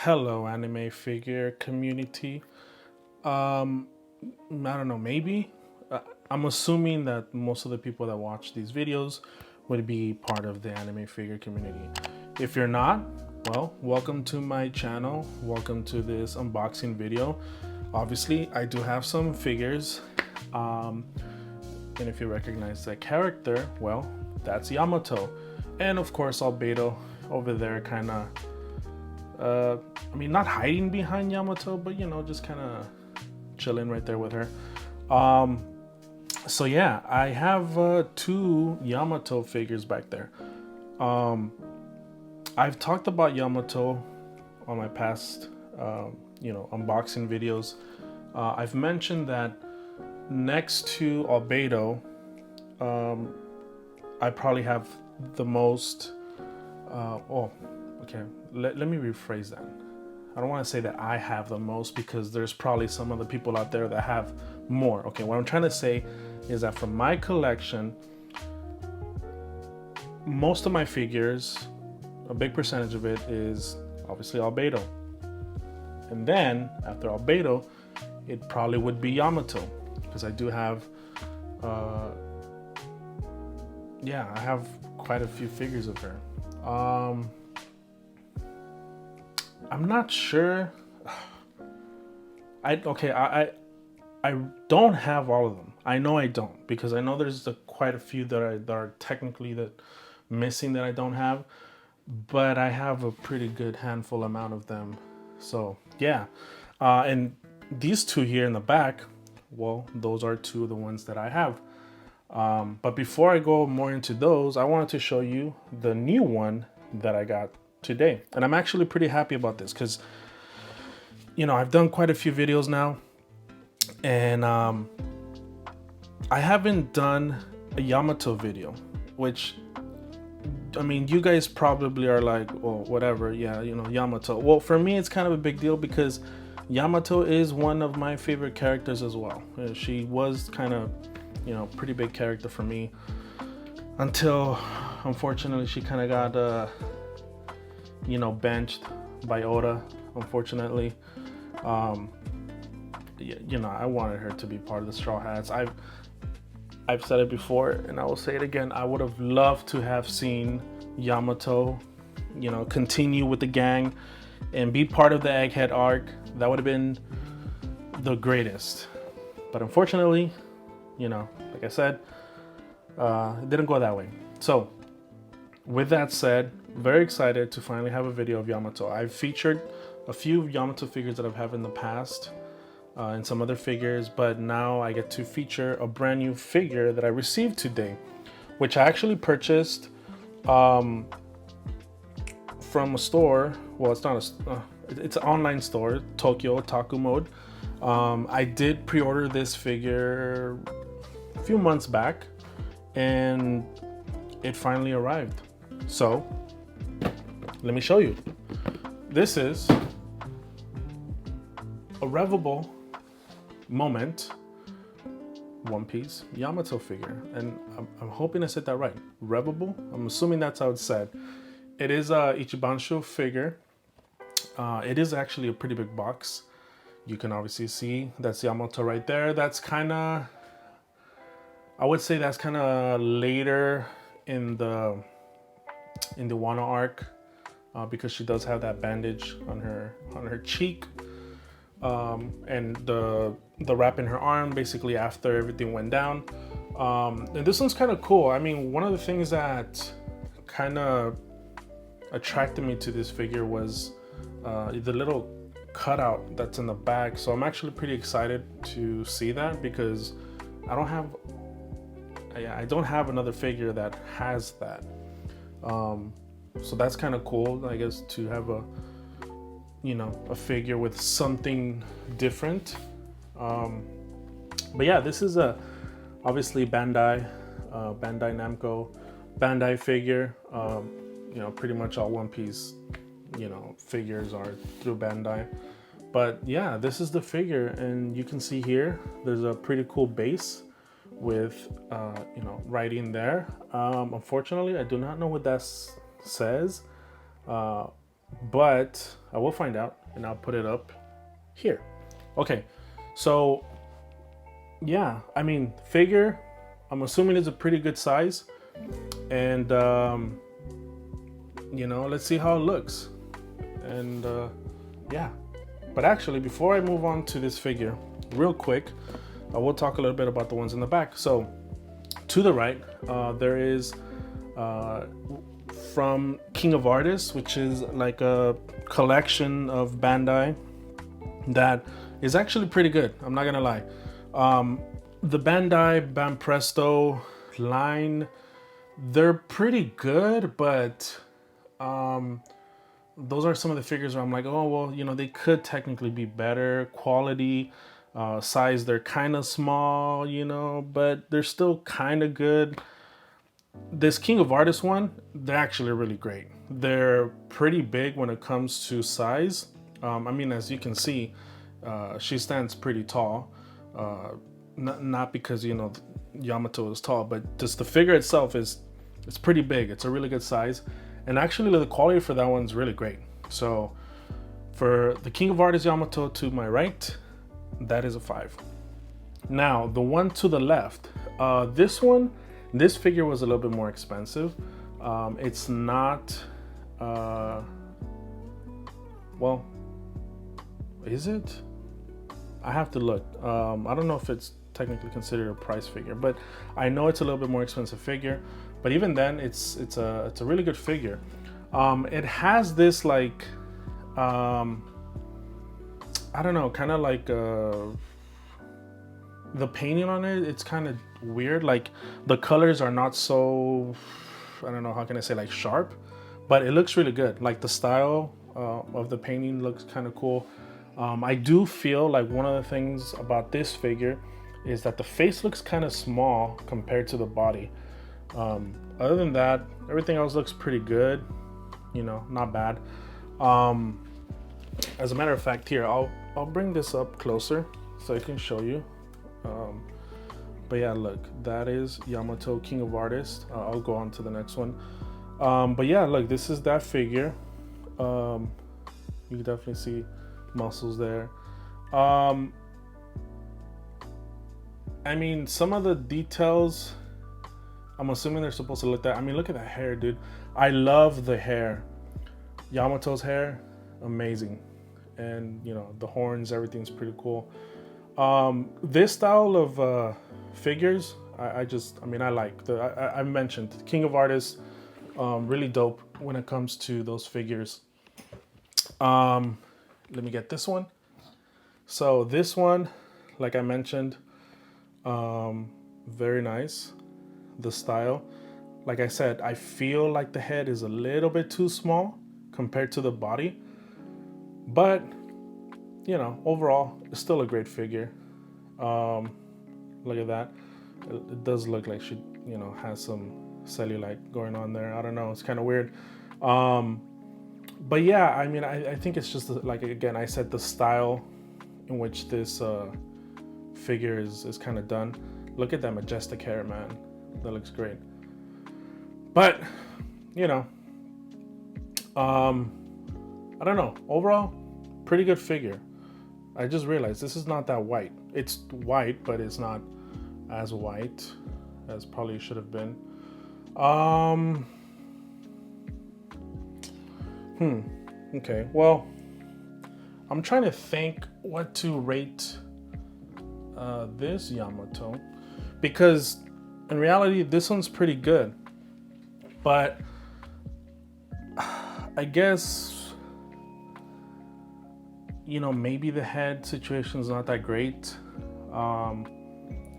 Hello, anime figure community. Um, I don't know, maybe. I'm assuming that most of the people that watch these videos would be part of the anime figure community. If you're not, well, welcome to my channel. Welcome to this unboxing video. Obviously, I do have some figures. And if you recognize that character, well, that's Yamato. And of course, Albedo over there kind of I mean, not hiding behind Yamato, but you know, just kind of chilling right there with her. So yeah, I have two Yamato figures back there. I've talked about Yamato on my past, unboxing videos. I've mentioned that next to Albedo, I probably have the most. Okay, let me rephrase that. I don't want to say that I have the most because there's probably some other people out there that have more. Okay, what I'm trying to say is that from my collection, most of my figures, a big percentage of it is obviously Albedo. And then after Albedo, it probably would be Yamato because I do have, I have quite a few figures of her. I'm not sure. I don't have all of them. I know I don't because I know there's quite a few that are technically missing that I don't have, but I have a pretty good handful amount of them. So yeah, and these two here in the back, well, those are two of the ones that I have. But before I go more into those, I wanted to show you the new one that I got today. And I'm actually pretty happy about this because, you know, I've done quite a few videos now. And I haven't done a Yamato video, which, I mean, you guys probably are like, well, whatever. Yeah, you know, Yamato. Well, for me, it's kind of a big deal because Yamato is one of my favorite characters as well. She was kind of, you know, pretty big character for me until unfortunately she kind of got benched by Oda, unfortunately. You know, I wanted her to be part of the Straw Hats. I've said it before and I will say it again. I would have loved to have seen Yamato, you know, continue with the gang and be part of the Egghead arc. That would have been the greatest. But unfortunately, you know, like I said, it didn't go that way. So with that said, very excited to finally have a video of Yamato. I've featured a few Yamato figures that I've had in the past and some other figures, but now I get to feature a brand new figure that I received today, which I actually purchased from a store. Well, it's not it's an online store, Tokyo Otaku Mode. I did pre-order this figure a few months back and it finally arrived. So let me show you. This is a Revible Moment One Piece Yamato figure, and I'm hoping I said that right. Revible? I'm assuming that's how it's said. It is a Ichibansho figure. It is actually a pretty big box. You can obviously see that's Yamato right there. That's kind of, I would say that's kind of later in the Wano arc, because she does have that bandage on her cheek, and the wrap in her arm basically after everything went down. And this one's kind of cool. I mean, one of the things that kind of attracted me to this figure was the little cutout that's in the back. So I'm actually pretty excited to see that because I don't have another figure that has that. So that's kind of cool, I guess, to have a figure with something different. But yeah, this is obviously Bandai Namco Bandai figure. Pretty much all One Piece, figures are through Bandai. But yeah, this is the figure, and you can see here, there's a pretty cool base with, writing there. Unfortunately, I do not know what that says. but I will find out and I'll put it up here. Okay, so yeah, I mean, figure, I'm assuming it's a pretty good size, and you know, let's see how it looks. And yeah, but actually, before I move on to this figure, real quick, I will talk a little bit about the ones in the back. So to the right, there is from King of Artists, which is like a collection of Bandai that is actually pretty good. I'm not gonna lie. The Bandai Banpresto line, they're pretty good, but those are some of the figures where I'm like, oh, well, you know, they could technically be better quality. Size, they're kind of small, you know, but they're still kind of good. This King of Artists one, they're actually really great. They're pretty big when it comes to size. I mean, as you can see, she stands pretty tall. Not because, you know, Yamato is tall, but just the figure itself it's pretty big. It's a really good size. And actually the quality for that one's really great. So for the King of Artists Yamato to my right, that is a 5. Now, the one to the left, this figure was a little bit more expensive. It's not, well, is it? I have to look. I don't know if it's technically considered a price figure, but I know it's a little bit more expensive figure. But even then, it's a really good figure. It has this like, I don't know, kind of like the painting on it, it's kind of weird. Like the colors are not so, I don't know, how can I say, like sharp, but it looks really good. Like the style of the painting looks kind of cool. I do feel like one of the things about this figure is that the face looks kind of small compared to the body. Other than that, everything else looks pretty good, you know, not bad. As a matter of fact, here, I'll bring this up closer so I can show you. But yeah, look, that is Yamato King of Artists. I'll go on to the next one. But yeah, look, this is that figure. You can definitely see muscles there. I mean, some of the details, I'm assuming they're supposed to look that. I mean, look at that hair, dude. I love the hair. Yamato's hair, amazing. And you know, the horns, everything's pretty cool. This style of figures, I mean, I like. I mentioned King of Artists, really dope when it comes to those figures. Let me get this one. So this one, like I mentioned, very nice. The style, like I said, I feel like the head is a little bit too small compared to the body, but you know, overall, it's still a great figure. Look at that. It does look like she, you know, has some cellulite going on there. I don't know. It's kind of weird. But yeah, I mean, I think it's just like, again, I said the style in which this figure is kind of done. Look at that majestic hair, man. That looks great. But, you know, I don't know. Overall, pretty good figure. I just realized this is not that white. It's white, but it's not as white as probably should have been. Okay, well, I'm trying to think what to rate this Yamato, because in reality, this one's pretty good. But I guess, you know, maybe the head situation is not that great.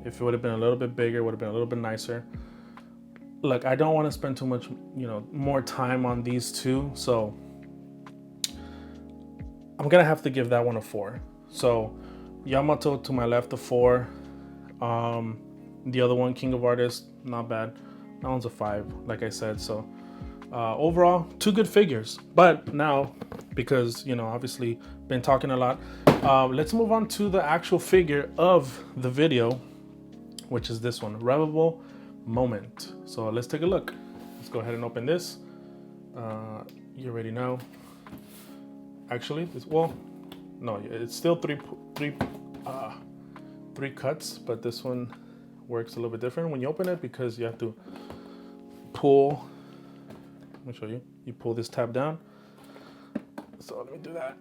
If it would have been a little bit bigger, it would have been a little bit nicer. Look, I don't want to spend too much, you know, more time on these two, so I'm gonna have to give that one a 4. So Yamato to my left, a 4. The other one, King of Artists, not bad. That one's a 5, like I said. So overall, 2 good figures. But now, because, you know, obviously been talking a lot, let's move on to the actual figure of the video, which is this one, Revival Moment. So let's take a look. Let's go ahead and open this. You already know. actually, well, no, it's still three cuts, but this one works a little bit different when you open it because you have to pull. Let me show you. You pull this tab down. So let me do that.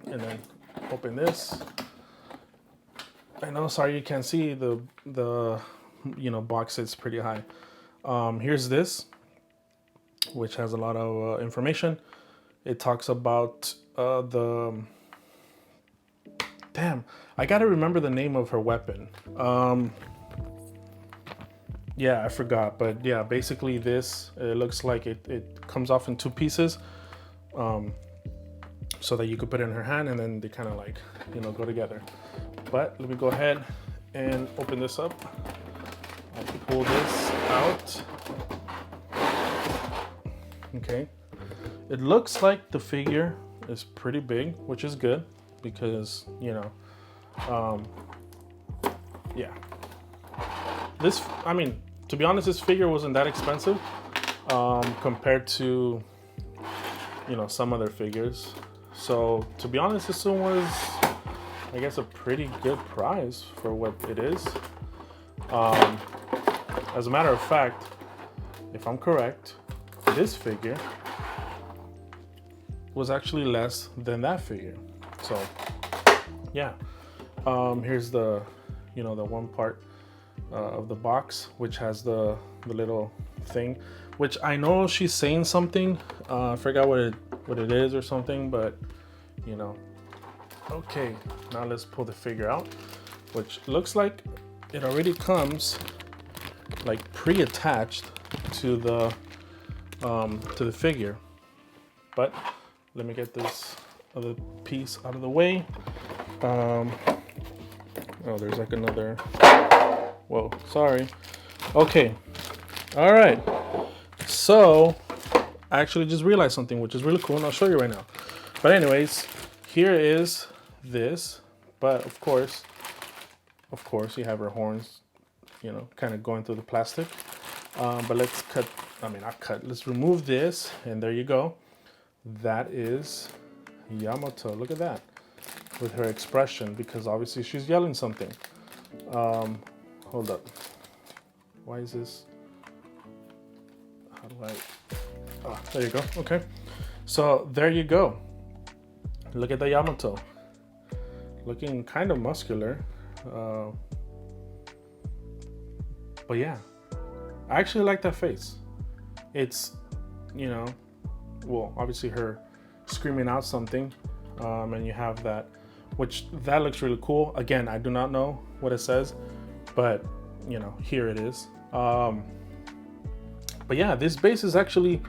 And then open this. I know, sorry you can't see the box. It's pretty high. Here's this, which has a lot of information. It talks about damn, I gotta remember the name of her weapon. Yeah, I forgot, but yeah, basically this, it looks like it comes off in two pieces, so that you could put it in her hand and then they kind of like, go together. But let me go ahead and open this up. I'll pull this out. Okay. It looks like the figure is pretty big, which is good because, yeah. This, I mean, to be honest, this figure wasn't that expensive compared to, some other figures. So to be honest, this one was, I guess, a pretty good price for what it is. As a matter of fact, if I'm correct, this figure was actually less than that figure. So yeah, here's the, the one part of the box, which has the little thing, which I know she's saying something. I forgot what it is or something, but okay, now let's pull the figure out, which looks like it already comes like pre-attached to the figure. But let me get this other piece out of the way. Oh, there's like another, whoa, sorry. Okay, all right, so I actually just realized something, which is really cool, and I'll show you right now. But anyways, here is this, but of course you have her horns, kind of going through the plastic. But let's let's remove this, and there you go. That is Yamato. Look at that, with her expression, because obviously she's yelling something. Hold up. Why is this? How do I? Ah, there you go. Okay. So there you go. Look at the Yamato. Looking kind of muscular. But yeah, I actually like that face. It's, well, obviously her screaming out something, and you have that, which that looks really cool. Again, I do not know what it says, but here it is. But yeah, this base is actually,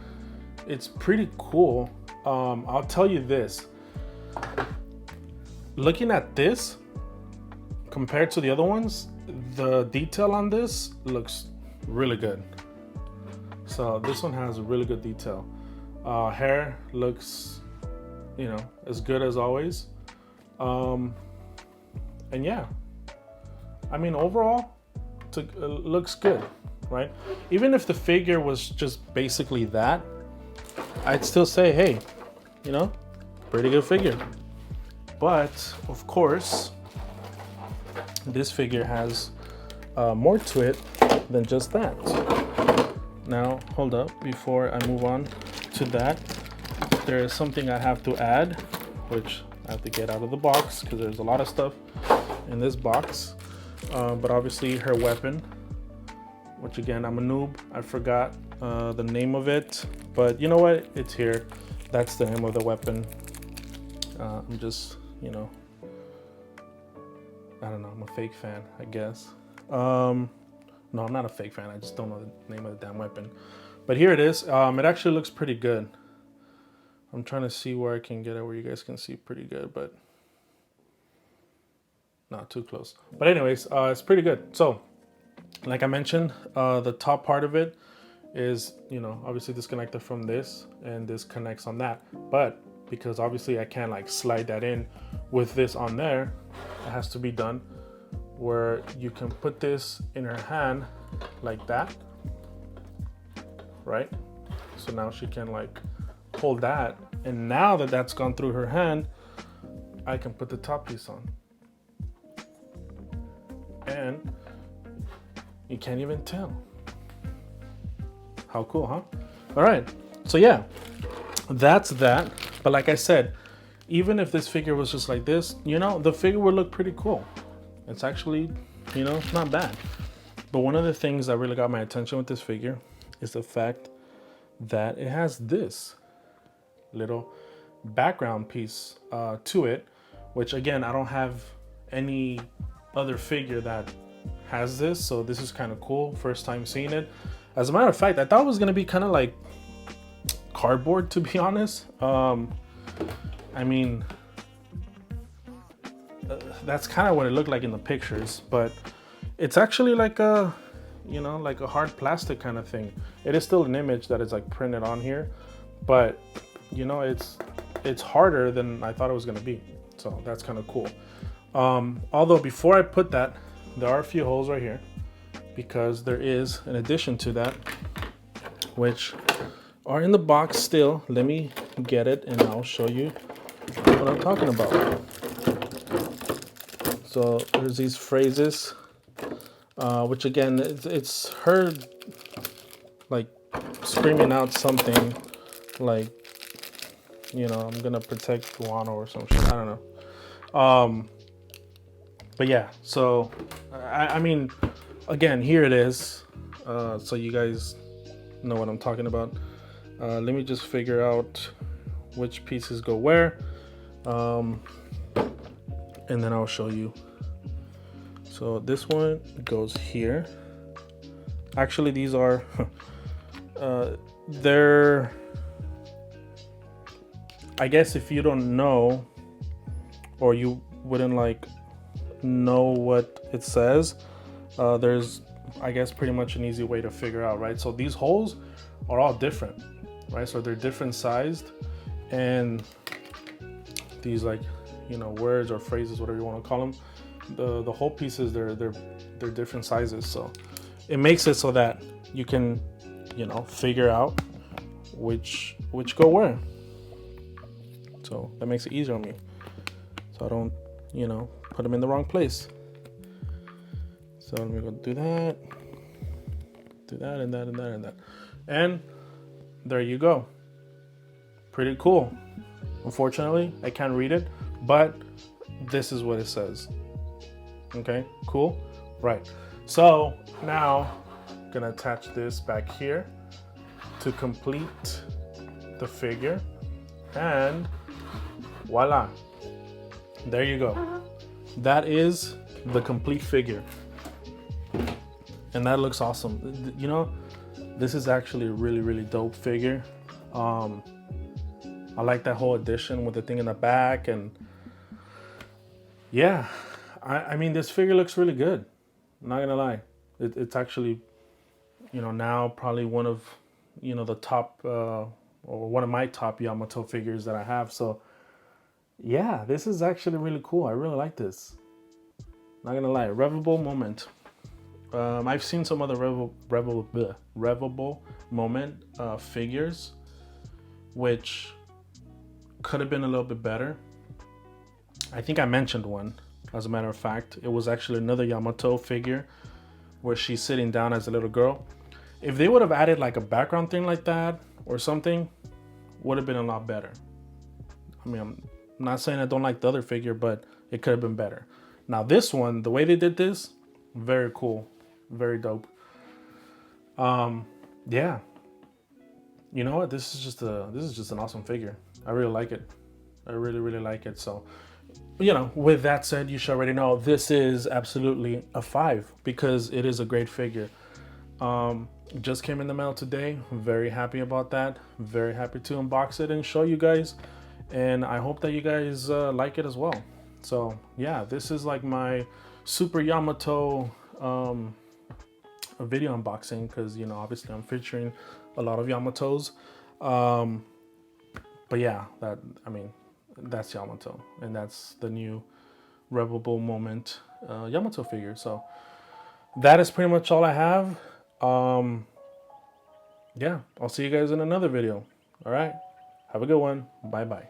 it's pretty cool. I'll tell you this, looking at this compared to the other ones, the detail on this looks really good. So this one has really good detail. Hair looks, as good as always. And yeah, I mean, overall, it looks good, right? Even if the figure was just basically that, I'd still say, hey, pretty good figure. But of course, this figure has more to it than just that. Now, hold up, before I move on to that, there is something I have to add, which I have to get out of the box because there's a lot of stuff in this box. But obviously her weapon, which again, I'm a noob, I forgot the name of it, but you know what, it's here. That's the name of the weapon. I'm just, I don't know, I'm a fake fan, I guess. No, I'm not a fake fan, I just don't know the name of the damn weapon. But here it is. It actually looks pretty good. I'm trying to see where I can get it where you guys can see pretty good, but not too close. But anyways, it's pretty good. So like I mentioned, the top part of it is, obviously disconnected from this, and this connects on that. But because obviously I can't like slide that in with this on there, it has to be done where you can put this in her hand like that, right? So now she can like hold that And now that that's gone through her hand, I can put the top piece on. And you can't even tell. How cool, huh? All right, so yeah, that's that. But like I said, even if this figure was just like this, you know, the figure would look pretty cool. It's actually, you know, not bad. But one of the things that really got my attention with this figure is the fact that it has this little background piece to it, which again, I don't have any other figure that has this, so this is kind of cool. First time seeing it. As a matter of fact, I thought it was gonna be kind of like cardboard, to be honest. I mean, that's kind of what it looked like in the pictures, but it's actually like a, you know, like a hard plastic kind of thing. It is still an image that is like printed on here, but you know, it's harder than I thought it was gonna be. So that's kind of cool. Although before I put that, there are a few holes right here, because there is an addition to that, which are in the box still. Let me get it and I'll show you what I'm talking about. So there's these phrases, which again, it's her like screaming out something like, you know, I'm gonna protect Wano or some shit, I don't know. But yeah, so I mean, again, here it is, so you guys know what I'm talking about. Let me just figure out which pieces go where, and then I'll show you. So this one goes here. Actually, these are they're, I guess if you don't know, or you wouldn't like know what it says, there's, I guess, pretty much an easy way to figure out, right? So these holes are all different, right? So they're different sized, and these, like, you know, words or phrases, whatever you want to call them, the whole pieces, they're different sizes. So it makes it so that you can, you know, figure out which go where. So that makes it easier on me, so I don't, you know, put them in the wrong place. So let me go do that, and that, and that, and that. And there you go. Pretty cool. Unfortunately, I can't read it, but this is what it says. Okay, cool. Right. So now I'm gonna attach this back here to complete the figure, and voila. There you go. That is the complete figure. And that looks awesome. You know, this is actually a really, really dope figure. I like that whole addition with the thing in the back, and yeah, I mean, this figure looks really good. I'm not gonna lie. It's actually, you know, now probably one of, you know, the top, or one of my top Yamato figures that I have. So yeah, this is actually really cool. I really like this. Not gonna lie. Revival Moment. I've seen some other Revival Moment figures, which could have been a little bit better. I think I mentioned one, as a matter of fact. It was actually another Yamato figure where she's sitting down as a little girl. If they would have added like a background thing like that or something, would have been a lot better. I mean, I'm not saying I don't like the other figure, but it could have been better. Now this one, the way they did this, very cool, very dope. Yeah, you know what? This is just an awesome figure. I really like it. I really, really like it. So, you know, with that said, you should already know this is absolutely a 5 because it is a great figure. Just came in the mail today. Very happy about that. Very happy to unbox it and show you guys. And I hope that you guys like it as well. So yeah, this is like my Super Yamato video unboxing, because, you know, obviously I'm featuring a lot of Yamatos. But yeah, that's Yamato, and that's the new Revival Moment Yamato figure. So that is pretty much all I have. Yeah, I'll see you guys in another video. All right, Have a good one. Bye bye.